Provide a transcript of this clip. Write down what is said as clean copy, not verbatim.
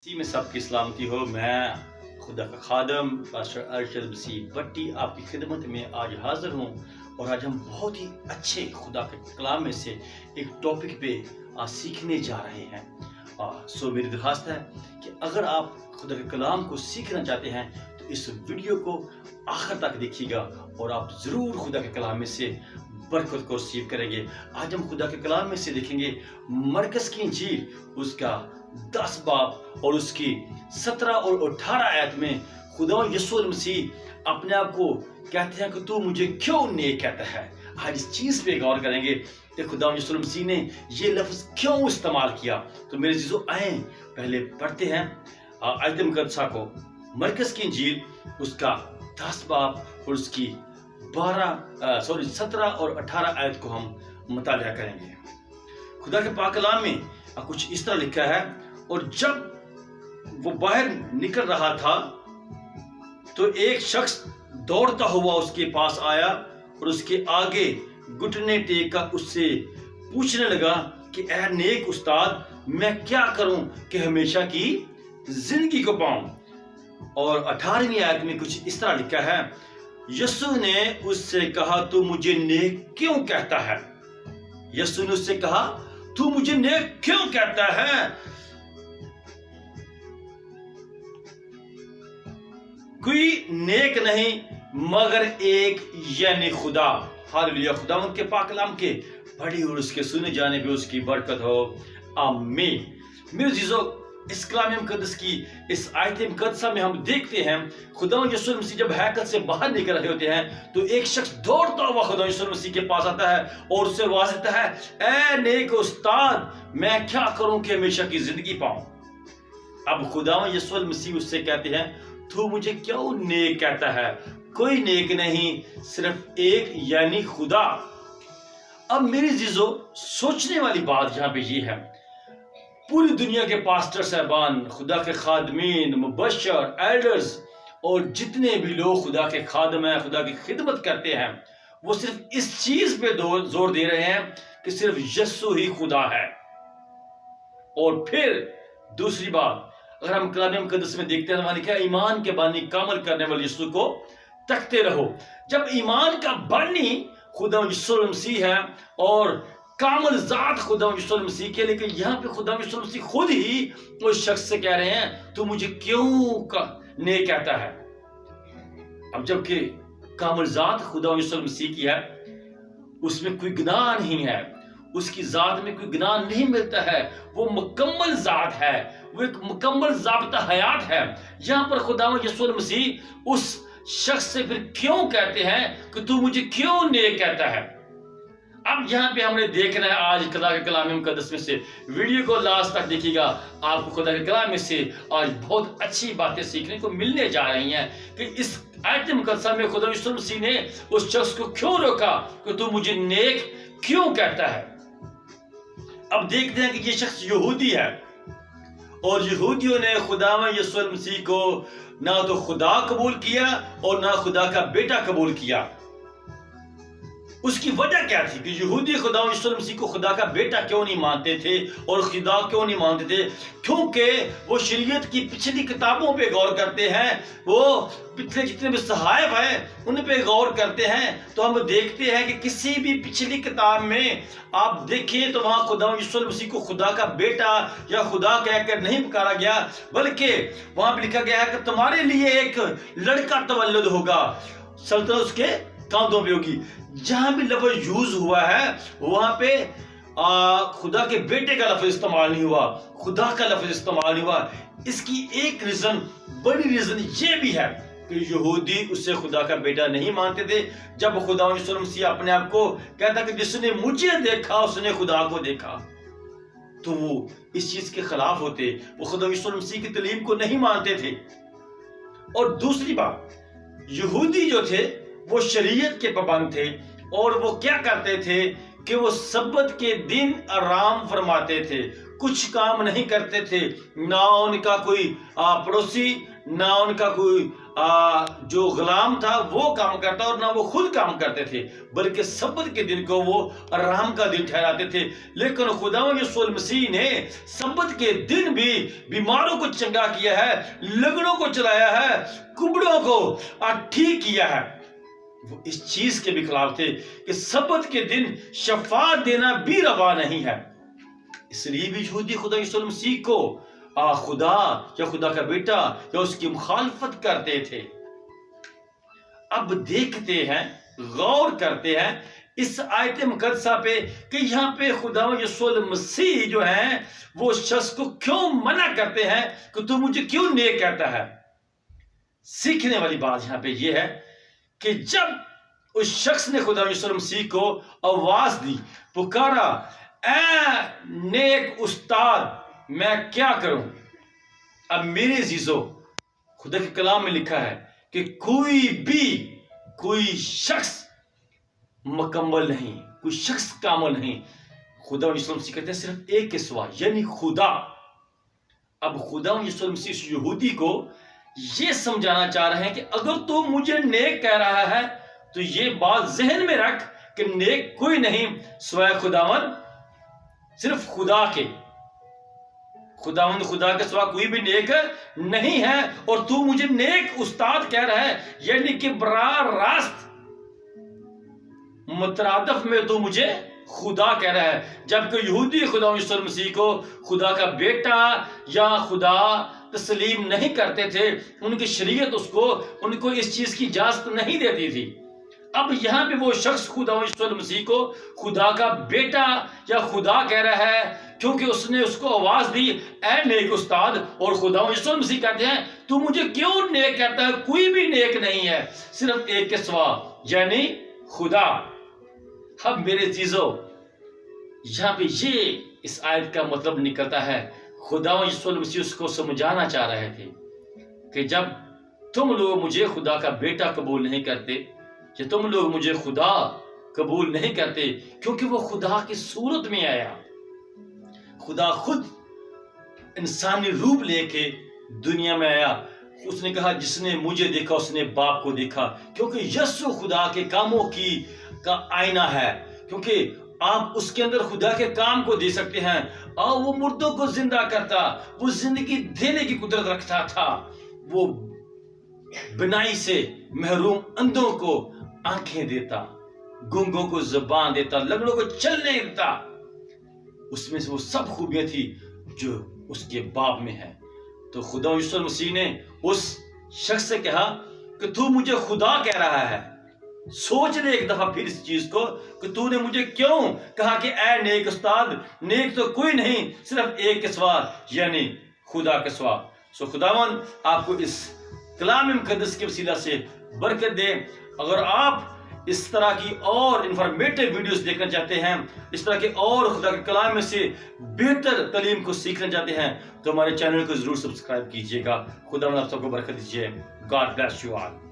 इसी में सबकी सलामती हो। मैं खुदा का खादम पास्टर अरशद मसीह भट्टी आपकी खिदमत में आज हाज़िर हूँ और आज हम बहुत ही अच्छे खुदा के कलाम में से एक टॉपिक पे आज सीखने जा रहे हैं। सो मेरी दरख्वास्त है कि अगर आप खुदा के कलाम को सीखना चाहते हैं तो इस वीडियो को आखिर तक देखिएगा और आप ज़रूर खुदा के कलाम में से बरकत को रिसीव करेंगे। आज हम खुदा के कलाम में से देखेंगे मरकस की इंजील उसका 10 बाब और उसकी 17 और 18 आयत में खुदा यीशु मसीह अपने आप को कहते हैं कि तू मुझे क्यों नेक कहता है। आज इस चीज़ पे गौर करेंगे कि खुदा यीशु मसीह ने ये लफ्ज़ क्यों इस्तेमाल किया। तो मेरे जीजो आए पहले पढ़ते हैं आयत मुकद्दसा को। मरकस की इंजील उसका 10 बाब और उसकी 17 और 18 आयत को हम मुताला करेंगे। खुदा के पाक कलाम में कुछ इस तरह लिखा है, और जब वो बाहर निकल रहा था तो एक शख्स दौड़ता हुआ उसके पास आया और उसके आगे घुटने टेक कर उससे पूछने लगा कि ऐ नेक उस्ताद, मैं क्या करूं कि हमेशा की जिंदगी को पाऊं। और 18वीं आयत में कुछ इस तरह लिखा है, यीशु ने उससे कहा तू मुझे नेक क्यों कहता है। यीशु ने उससे कहा तू मुझे नेक क्यों कहता है। कोई नेक नहीं मगर एक यानी खुदा। हालेलुया। खुदावंद के पाक कलाम के पढ़ी और उसके सुने जाने पे उसकी बरकत हो। आमीन। मेरे जीजो, इस कलाम मुकद्दस की इस आयत मुकद्दसा में हम देखते हैं खुदा यीशु मसीह जब हैकल से बाहर निकल रहे होते हैं तो एक शख्स दौड़ता हुआ खुदा यीशु मसीह के पास आता है और उससे आवाज देता है, ऐ नेक उस्ताद, मैं क्या करूं कि हमेशा की जिंदगी पाऊं। अब खुदा यीशु मसीह उससे कहते हैं तू मुझे क्यों नेक कहता है। कोई नेक नहीं, सिर्फ एक यानी खुदा। अब मेरी जीजो, सोचने वाली बात यहाँ पे ये है, पूरी दुनिया के पास्टर साहबान, खुदा के खादमीन, मुबश्शिर, एल्डर्स और जितने भी लोग खुदा के खादम हैं, खुदा की खिदमत करते हैं, वो सिर्फ इस चीज पे जोर दे रहे हैं कि सिर्फ यीशु ही खुदा है। और फिर दूसरी बात, अगर हम कलाम मुकद्दस में देखते हैं, लिखा है ईमान के बानी कामल करने वाले यीशु को तकते रहो। जब ईमान का बानी खुदा यीशु मसीह है और कामल जात खुदा यीशु मसीह के, लेकिन यहाँ पे खुदा यीशु मसीह खुद ही उस शख्स से कह रहे हैं तू मुझे क्यों नेक कहता है। अब जबकि कामल जात खुदा यीशु मसीह की है, उसमें कोई गुनाह नहीं है, उसकी जात में कोई गुनाह नहीं मिलता है, वो मुकम्मल जात है, वो एक मुकम्मल ज़ाब्ता हयात है। यहाँ पर खुदा यीशु मसीह उस शख्स से फिर क्यों कहते हैं कि तू मुझे क्यों नेक कहता है। अब यहाँ पे हमने देखना है आज खुदा के कलाम मुकद्दस में से, वीडियो को लास्ट तक देखिएगा, आपको खुदा के कलाम में से आज बहुत अच्छी बातें सीखने को मिलने जा रही हैं कि इस आयत मुकद्दसा में खुदा यीशु मसीह ने उस शख्स को क्यों रोका कि तू मुझे नेक क्यों कहता है। अब देखते हैं कि ये शख्स यहूदी है और यहूदियों ने खुदा यीशु मसीह को ना तो खुदा कबूल किया और ना खुदा का बेटा कबूल किया। उसकी वजह क्या थी कि यहूदी खुदा यीशु मसीह को खुदा का बेटा क्यों नहीं मानते थे और खुदा क्यों नहीं मानते थे? क्योंकि वो शरीयत की पिछली किताबों पे गौर करते हैं, वो पिछले जितने भी सहायफ हैं उन पे गौर करते हैं। तो हम देखते हैं कि किसी भी पिछली किताब में आप देखिए तो वहाँ खुदा यीशु मसीह को खुदा का बेटा या खुदा कहकर नहीं पुकारा गया, बल्कि वहाँ पे लिखा गया है कि तुम्हारे लिए एक लड़का तवल्लुद होगा, सल्तनत उसके कांधों पे होगी। जहां भी लफ्ज यूज हुआ है वहां पे खुदा के बेटे का लफ्ज इस्तेमाल नहीं हुआ, खुदा का लफ्ज इस्तेमाल नहीं हुआ। इसकी एक रीजन, बड़ी रीजन ये भी है कि यहूदी उससे खुदा का बेटा नहीं मानते थे। जब खुदा यीशु मसीह अपने आप को कहता कि जिसने मुझे देखा उसने खुदा को देखा, तो वो इस चीज के खिलाफ होते, वो खुदा यीशु मसीह की तालीम को नहीं मानते थे। और दूसरी बात, यहूदी जो थे वो शरीयत के पाबंद थे और वो क्या करते थे कि वो सब्बत के दिन आराम फरमाते थे, कुछ काम नहीं करते थे। ना उनका कोई पड़ोसी, ना उनका कोई جو غلام تھا وہ کام کرتا اور نہ وہ خود کام کرتے تھے، بلکہ سبت کے دن کو وہ آرام کا دن ٹھہراتے تھے۔ لیکن خداوند یسوع مسیح نے سبت کے دن بھی بیماروں کو چنگا کیا ہے، لنگڑوں کو چلایا ہے، کبڑوں کو ٹھیک کیا ہے۔ وہ اس چیز کے بھی خلاف تھے کہ سبت کے دن شفاعت دینا بھی روا نہیں ہے۔ اس لیے بھی یہودی خدا یسوع مسیح کو خدا یا خدا کا بیٹا یا اس کی مخالفت کرتے تھے۔ اب دیکھتے ہیں، غور کرتے ہیں اس آیت مقدسہ پہ کہ یہاں پہ خدا یسوع مسیح جو ہیں وہ شخص کو کیوں منع کرتے ہیں کہ تو مجھے کیوں نیک کہتا ہے۔ سیکھنے والی بات یہاں پہ یہ ہے کہ جب اس شخص نے خدا یسوع مسیح کو آواز دی، پکارا، اے نیک استاد میں کیا کروں؟ اب میرے عزیزو، خدا کے کلام میں لکھا ہے کہ کوئی شخص مکمل نہیں، کوئی شخص کامل نہیں، خدا یسوع مسیح کہتے ہیں صرف ایک کے سوا، یعنی خدا۔ اب خدا یسوع مسیح اس یہودی کو یہ سمجھانا چاہ رہے ہیں کہ اگر تو مجھے نیک کہہ رہا ہے تو یہ بات ذہن میں رکھ کہ نیک کوئی نہیں سوائے خداوند، صرف خدا کے، خداوند خدا کے سوا کوئی بھی نیک نہیں ہے، اور تو مجھے نیک استاد کہہ رہا ہے، یعنی کہ براہ راست مترادف میں تو مجھے خدا کہہ رہا ہے، جبکہ یہودی خدا یسوع مسیح کو خدا کا بیٹا یا خدا تسلیم نہیں کرتے تھے، ان کی شریعت ان کو اس چیز کی اجازت نہیں دیتی تھی۔ اب یہاں پہ وہ شخص خدا یسوع مسیح کو خدا کا بیٹا یا خدا کہہ رہا ہے کیونکہ اس نے اس کو آواز دی، اے نیک استاد، اور خدا یسوع مسیح کہتے ہیں تو مجھے کیوں نیک کہتا ہے؟ کوئی بھی نیک نہیں ہے صرف ایک کے سوا، یعنی خدا۔ اب میرے چیزوں، یہاں پہ یہ اس آیت کا مطلب نکلتا ہے، خدا یسوع مسیح اس کو سمجھانا چاہ رہے تھے کہ جب تم لوگ مجھے خدا کا بیٹا قبول نہیں کرتے، کہ تم لوگ مجھے خدا قبول نہیں کرتے کیونکہ وہ خدا کی صورت میں آیا، خدا خود انسانی روپ لے کے دنیا میں آیا۔ اس نے کہا جس نے مجھے دیکھا اس نے باپ کو دیکھا، کیونکہ یسوع خدا کے کاموں کا آئینہ ہے، کیونکہ آپ اس کے اندر خدا کے کام کو دے سکتے ہیں، اور وہ مردوں کو زندہ کرتا، وہ زندگی دینے کی قدرت رکھتا تھا، وہ بنائی سے محروم اندھوں کو آنکھیں دیتا، گونگوں کو زبان دیتا، لنگڑوں کو چلنے دیتا۔ اس میں سے وہ سب خوبیاں تھی جو اس کے باپ میں ہے۔ تو خدا یسوع مسیح نے اس شخص سے کہا کہ تو مجھے خدا کہہ رہا ہے، سوچ لے ایک دفعہ پھر اس چیز کو کہ تو نے مجھے کیوں کہا کہ اے نیک استاد، نیک تو کوئی نہیں صرف ایک کے سوا، یعنی خدا کے سوا۔ سو خداوند آپ کو اس کلام مقدس کے وسیلہ سے برکت دے۔ اگر آپ اس طرح کی اور انفارمیٹو ویڈیوز دیکھنا چاہتے ہیں، اس طرح کے اور خدا کے کلام میں سے بہتر تعلیم کو سیکھنا چاہتے ہیں تو ہمارے چینل کو ضرور سبسکرائب کیجیے گا۔ خدا آپ سب کو برکت دیجیے۔ God bless you all.